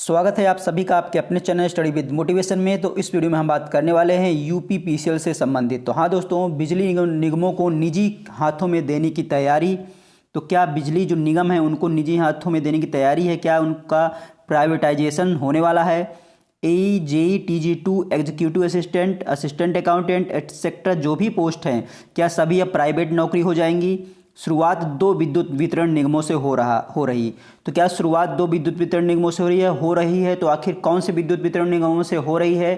स्वागत है आप सभी का आपके अपने चैनल स्टडी विद मोटिवेशन में। तो इस वीडियो में हम बात करने वाले हैं यूपीपीसीएल से संबंधित। तो हाँ दोस्तों, बिजली निगमों को निजी हाथों में देने की तैयारी। तो क्या बिजली जो निगम है उनको निजी हाथों में देने की तैयारी है? क्या उनका प्राइवेटाइजेशन होने वाला है? A JE TG2 executive assistant, assistant accountant etcetera जो भी पोस्ट हैं, क्या सभी अब प्राइवेट नौकरी हो जाएंगी? शुरुआत 2 विद्युत वितरण निगमों से हो रही। तो क्या शुरुआत 2 विद्युत वितरण निगमों से हो रही है? तो आखिर कौन से विद्युत वितरण निगमों से हो रही है?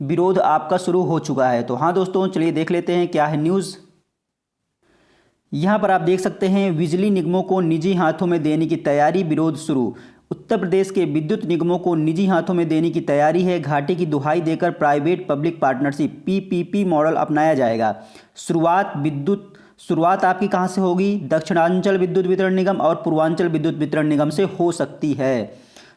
विरोध आपका शुरू हो चुका है। तो हाँ दोस्तों, चलिए देख लेते हैं क्या है न्यूज़। यहाँ पर आप देख सकते हैं, बिजली निगमों को निजी हाथों में देने की तैयारी, विरोध शुरू। उत्तर प्रदेश के विद्युत निगमों को निजी हाथों में देने की तैयारी है। घाटे की दुहाई देकर private public partnership PPP model अपनाया जाएगा। शुरुआत आपकी कहाँ से होगी? दक्षिणांचल विद्युत वितरण निगम और पूर्वांचल विद्युत वितरण निगम से हो सकती है।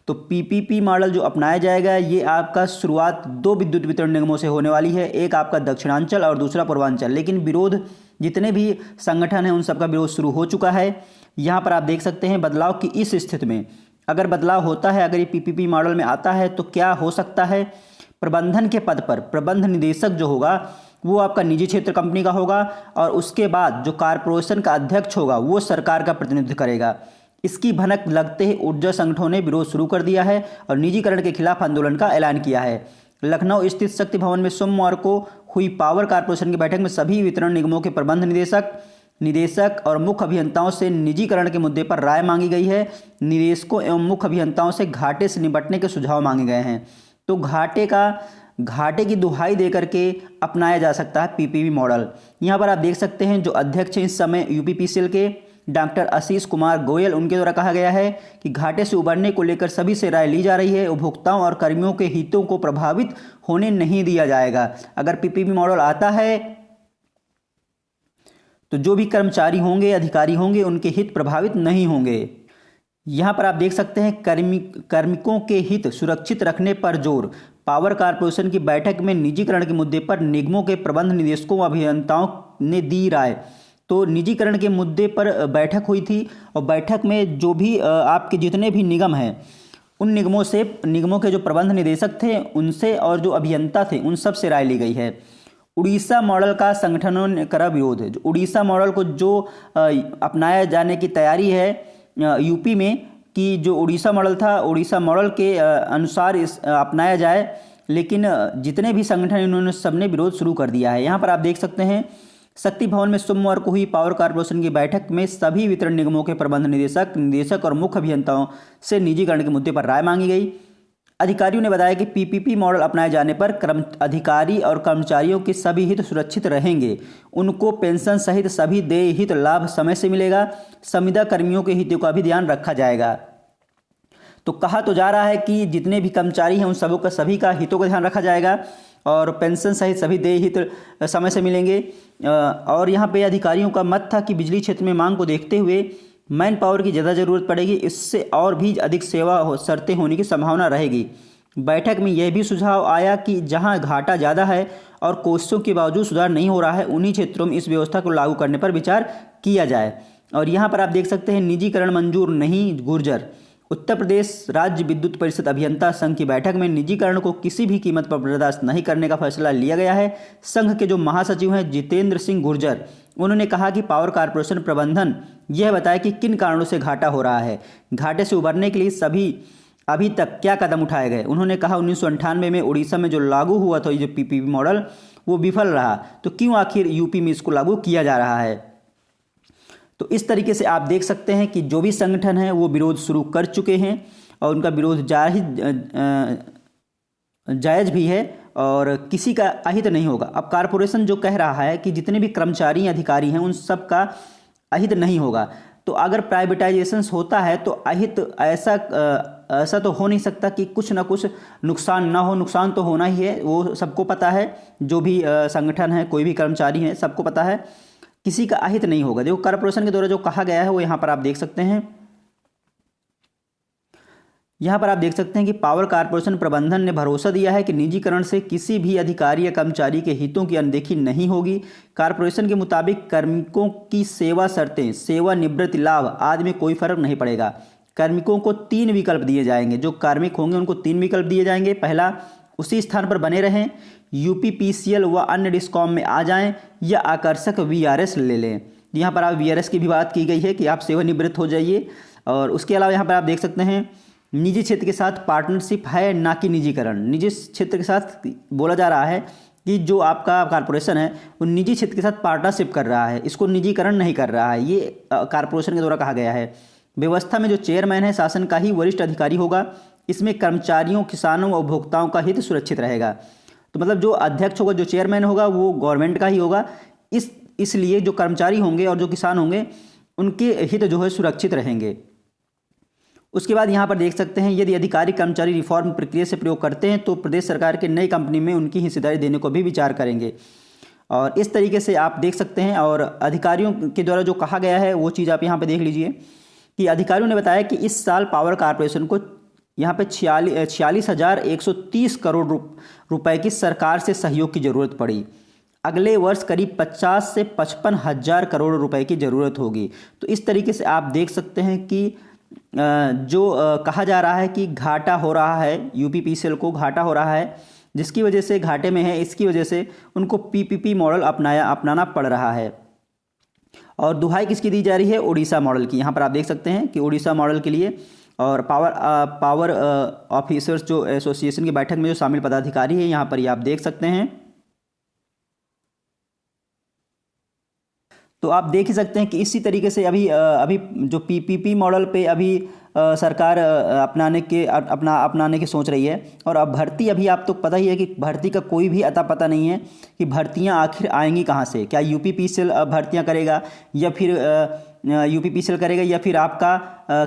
तो PPP मॉडल जो अपनाया जाएगा, ये आपका शुरुआत 2 विद्युत वितरण निगमों से होने वाली है, एक आपका दक्षिणांचल और दूसरा पूर्वांचल। लेकिन विरोध, जितने भी संगठन हैं उन सबका विरोध शुरू हो चुका है। यहाँ पर आप देख सकते हैं, बदलाव की इस स्थिति में अगर बदलाव होता है, अगर ये PPP मॉडल में आता है तो क्या हो सकता है? प्रबंधन के पद पर प्रबंध निदेशक जो होगा वो आपका निजी क्षेत्र कंपनी का होगा, और उसके बाद जो कॉरपोरेशन का अध्यक्ष होगा वो सरकार का प्रतिनिधित्व करेगा। इसकी भनक लगते ही ऊर्जा संगठनों ने विरोध शुरू कर दिया है और निजीकरण के खिलाफ आंदोलन का ऐलान किया है। लखनऊ स्थित शक्ति भवन में सोमवार को हुई पावर कॉरपोरेशन की बैठक में सभी वितरण निगमों के प्रबंध निदेशक और मुख्य अभियंताओं से निजीकरण के मुद्दे पर राय मांगी गई है। निदेशकों एवं मुख्य अभियंताओं से घाटे से निपटने के सुझाव मांगे गए हैं। तो घाटे की दुहाई देकर के अपनाया जा सकता है PPP मॉडल। यहाँ पर आप देख सकते हैं, जो अध्यक्ष हैं इस समय यूपीपीसीएल के, डॉक्टर आशीष कुमार गोयल, उनके द्वारा कहा गया है कि घाटे से उबरने को लेकर सभी से राय ली जा रही है। उपभोक्ताओं और कर्मियों के हितों को प्रभावित होने नहीं दिया जाएगा। अगर PPP मॉडल आता है तो जो भी कर्मचारी होंगे, अधिकारी होंगे, उनके हित प्रभावित नहीं होंगे। यहाँ पर आप देख सकते हैं, कार्मिकों के हित सुरक्षित रखने पर जोर। पावर कॉरपोरेशन की बैठक में निजीकरण के मुद्दे पर निगमों के प्रबंध निदेशकों व अभियंताओं ने दी राय। तो निजीकरण के मुद्दे पर बैठक हुई थी और बैठक में जो भी आपके जितने भी निगम हैं उन निगमों के जो प्रबंध निदेशक थे उनसे और जो अभियंता थे उन सब से राय ली गई है। उड़ीसा मॉडल का संगठनों ने करा विरोध। जो उड़ीसा मॉडल को जो अपनाया जाने की तैयारी है यूपी में, कि जो उड़ीसा मॉडल था, उड़ीसा मॉडल के अनुसार अपनाया जाए, लेकिन जितने भी संगठन इन्होंने सबने विरोध शुरू कर दिया है। यहाँ पर आप देख सकते हैं, शक्ति भवन में सोमवार को हुई पावर कॉरपोरेशन की बैठक में सभी वितरण निगमों के प्रबंध निदेशक और मुख्य अभियंताओं से निजीकरण के मुद्दे पर राय मांगी गई। अधिकारियों ने बताया कि PPP मॉडल अपनाए जाने पर अधिकारी और कर्मचारियों के सभी हित सुरक्षित रहेंगे। उनको पेंशन सहित सभी देय हित लाभ समय से मिलेगा। संविदा कर्मियों के हितों का भी ध्यान रखा जाएगा। तो कहा तो जा रहा है कि जितने भी कर्मचारी हैं उन सभी का हितों का ध्यान रखा जाएगा और पेंशन सहित सभी देय हित समय से मिलेंगे। और यहाँ पे अधिकारियों का मत था कि बिजली क्षेत्र में मांग को देखते हुए मैन पावर की ज़्यादा ज़रूरत पड़ेगी, इससे और भी अधिक सेवा शर्तें होने की संभावना रहेगी। बैठक में यह भी सुझाव आया कि जहां घाटा ज़्यादा है और कोशिशों के बावजूद सुधार नहीं हो रहा है, उन्हीं क्षेत्रों में इस व्यवस्था को लागू करने पर विचार किया जाए। और यहाँ पर आप देख सकते हैं, निजीकरण मंजूर नहीं, गुर्जर। उत्तर प्रदेश राज्य विद्युत परिषद अभियंता संघ की बैठक में निजीकरण को किसी भी कीमत पर बर्दाश्त नहीं करने का फैसला लिया गया है। संघ के जो महासचिव हैं जितेंद्र सिंह गुर्जर, उन्होंने कहा कि पावर कॉरपोरेशन प्रबंधन यह बताए कि किन कारणों से घाटा हो रहा है। घाटे से उबरने के लिए अभी तक क्या कदम उठाए गए। उन्होंने कहा 1998 में उड़ीसा में जो लागू हुआ था ये जो PPP मॉडल, वो विफल रहा, तो क्यों आखिर यूपी में इसको लागू किया जा रहा है। तो इस तरीके से आप देख सकते हैं कि जो भी संगठन है वो विरोध शुरू कर चुके हैं और उनका विरोध जायज़ भी है और किसी का अहित नहीं होगा। अब कॉरपोरेशन जो कह रहा है कि जितने भी कर्मचारी अधिकारी हैं उन सब का अहित नहीं होगा। तो अगर प्राइवेटाइजेशन होता है तो अहित ऐसा तो हो नहीं सकता कि कुछ ना कुछ नुकसान ना हो। नुकसान तो होना ही है, वो सबको पता है। जो भी संगठन है, कोई भी कर्मचारी है, सबको पता है, किसी का अहित नहीं होगा। देखो कॉरपोरेशन के द्वारा जो कहा गया है वो यहाँ पर आप देख सकते हैं। यहाँ पर आप देख सकते हैं कि पावर कॉरपोरेशन प्रबंधन ने भरोसा दिया है कि निजीकरण से किसी भी अधिकारी या कर्मचारी के हितों की अनदेखी नहीं होगी। कॉरपोरेशन के मुताबिक कार्मिकों की सेवा शर्तें, सेवानिवृत्ति लाभ आदि में कोई फर्क नहीं पड़ेगा। कार्मिकों को 3 विकल्प दिए जाएंगे। जो कार्मिक होंगे उनको 3 विकल्प दिए जाएंगे। पहला, उसी स्थान पर बने रहें, यूपीपीसीएल व अन्य डिस्कॉम में आ जाएं, या आकर्षक वीआरएस ले लें। यहाँ पर आप वीआरएस की भी बात की गई है कि आप सेवानिवृत्त हो जाइए। और उसके अलावा यहाँ पर आप देख सकते हैं निजी क्षेत्र के साथ पार्टनरशिप है, ना कि निजीकरण। निजी क्षेत्र के साथ बोला जा रहा है कि जो आपका कॉरपोरेशन है वो निजी क्षेत्र के साथ पार्टनरशिप कर रहा है, इसको निजीकरण नहीं कर रहा है, ये कॉरपोरेशन के द्वारा कहा गया है। व्यवस्था में जो चेयरमैन है शासन का ही वरिष्ठ अधिकारी होगा। इसमें कर्मचारियों, किसानों व उपभोक्ताओं का हित सुरक्षित रहेगा। तो मतलब जो अध्यक्ष होगा, जो चेयरमैन होगा, वो गवर्नमेंट का ही होगा। इसलिए जो कर्मचारी होंगे और जो किसान होंगे उनके हित जो है सुरक्षित रहेंगे। उसके बाद यहाँ पर देख सकते हैं यदि अधिकारी कर्मचारी रिफॉर्म प्रक्रिया से प्रयोग करते हैं तो प्रदेश सरकार के नई कंपनी में उनकी हिस्सेदारी देने को भी विचार करेंगे। और इस तरीके से आप देख सकते हैं। और अधिकारियों के द्वारा जो कहा गया है वो चीज़ आप यहाँ पे देख लीजिए कि अधिकारियों ने बताया कि इस साल पावर कॉरपोरेशन को यहाँ पे 46,130 करोड़ रुपए की सरकार से सहयोग की ज़रूरत पड़ी। अगले वर्ष करीब 50 से 55 हज़ार करोड़ रुपए की ज़रूरत होगी। तो इस तरीके से आप देख सकते हैं कि जो कहा जा रहा है कि घाटा हो रहा है, यूपीपीसीएल को घाटा हो रहा है, जिसकी वजह से घाटे में है, इसकी वजह से उनको पीपीपी मॉडल अपनाना पड़ रहा है। और दुहाई किसकी दी जा रही है? ओडिशा मॉडल की। यहाँ पर आप देख सकते हैं कि ओडिशा मॉडल के लिए और पावर ऑफिसर्स जो एसोसिएशन की बैठक में जो शामिल पदाधिकारी है यहाँ पर ये आप देख सकते हैं। तो आप देख ही सकते हैं कि इसी तरीके से अभी जो पीपीपी मॉडल पे अभी सरकार अपनाने की सोच रही है। और अब भर्ती, अभी आप तो पता ही है कि भर्ती का कोई भी अता पता नहीं है कि भर्तियां आखिर आएंगी कहाँ से। क्या यूपीपीसीएल भर्तियां करेगा या फिर यूपीपीसीएल करेगा या फिर आपका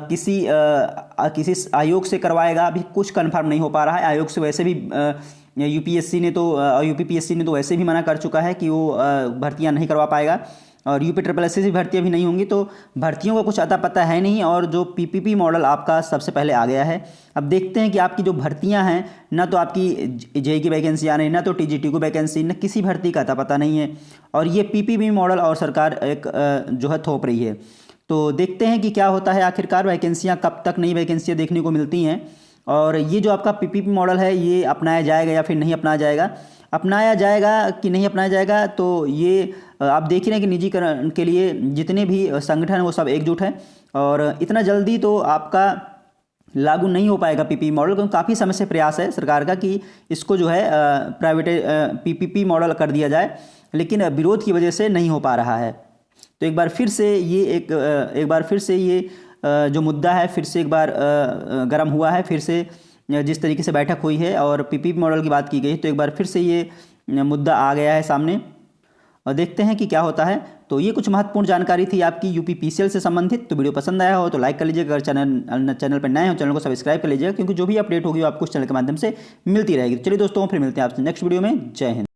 किसी आयोग से करवाएगा? अभी कुछ कंफर्म नहीं हो पा रहा है। आयोग से वैसे भी यूपीपीएससी ने तो वैसे भी मना कर चुका है कि वो भर्तियां नहीं करवा पाएगा। और यूपीएससी से भर्तियां भी नहीं होंगी। तो भर्तियों का कुछ अता पता है नहीं। और जो पीपीपी मॉडल आपका सबसे पहले आ गया है। अब देखते हैं कि आपकी जो भर्तियां हैं, ना तो आपकी जेईई की वैकेंसी आ रही, ना तो टीजीटी को वैकेंसी, ना किसी भर्ती का अता पता नहीं है। और ये पीपीपी मॉडल और सरकार एक जो है थोप रही है। तो देखते हैं कि क्या होता है आखिरकार, वैकेंसियाँ कब तक नई वैकेंसियाँ देखने को मिलती हैं। और ये जो आपका पीपीपी मॉडल है ये अपनाया जाएगा या फिर नहीं अपनाया जाएगा, अपनाया जाएगा कि नहीं अपनाया जाएगा। तो ये आप देख रहे हैं कि निजीकरण के लिए जितने भी संगठन हैं वो सब एकजुट हैं। और इतना जल्दी तो आपका लागू नहीं हो पाएगा पीपीपी मॉडल, क्योंकि काफ़ी समय से प्रयास है सरकार का कि इसको जो है प्राइवेट पीपीपी मॉडल कर दिया जाए, लेकिन विरोध की वजह से नहीं हो पा रहा है। तो एक बार फिर से ये जो मुद्दा है फिर से एक बार गर्म हुआ है। फिर से जिस तरीके से बैठक हुई है और पीपीपी मॉडल की बात की गई, तो एक बार फिर से ये मुद्दा आ गया है सामने। और देखते हैं कि क्या होता है। तो ये कुछ महत्वपूर्ण जानकारी थी आपकी यूपीपीसीएल से संबंधित। तो वीडियो पसंद आया हो तो लाइक कर लीजिएगा। अगर चैनल पर नए हो चैनल को सब्सक्राइब कर लीजिएगा, क्योंकि जो भी अपडेट होगी वो आपको इस चैनल के माध्यम से मिलती रहेगी। तो चलिए दोस्तों, फिर मिलते हैं आपसे नेक्स्ट वीडियो में। जय हिंद।